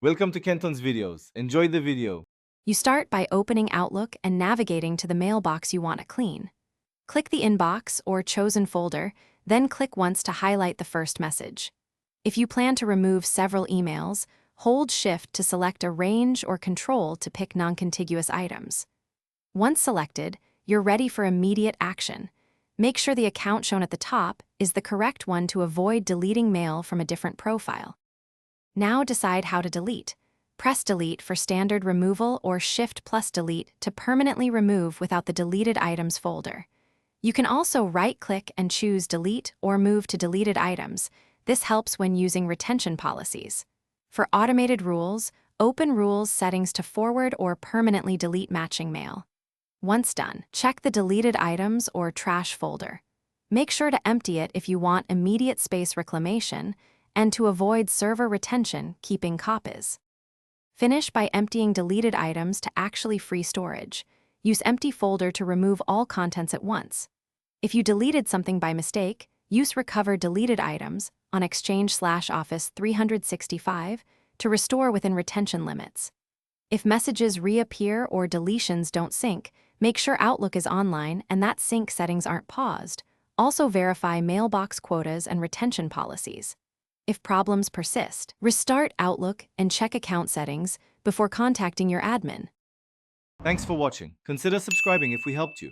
Welcome to Kenton's videos. Enjoy the video. You start by opening Outlook and navigating to the mailbox you want to clean. Click the inbox or chosen folder, then click once to highlight the first message. If you plan to remove several emails, hold Shift to select a range or Control to pick non-contiguous items. Once selected, you're ready for immediate action. Make sure the account shown at the top is the correct one to avoid deleting mail from a different profile. Now decide how to delete. Press Delete for standard removal or Shift plus Delete to permanently remove without the deleted items folder. You can also right-click and choose Delete or Move to deleted items. This helps when using retention policies. For automated rules, open Rules settings to forward or permanently delete matching mail. Once done, check the deleted items or trash folder. Make sure to empty it if you want immediate space reclamation and to avoid server retention, keeping copies. Finish by emptying deleted items to actually free storage. Use Empty Folder to remove all contents at once. If you deleted something by mistake, use Recover Deleted Items on Exchange/Office 365 to restore within retention limits. If messages reappear or deletions don't sync, make sure Outlook is online and that sync settings aren't paused. Also verify mailbox quotas and retention policies. If problems persist, restart Outlook and check account settings before contacting your admin. Thanks for watching. Consider subscribing if we helped you.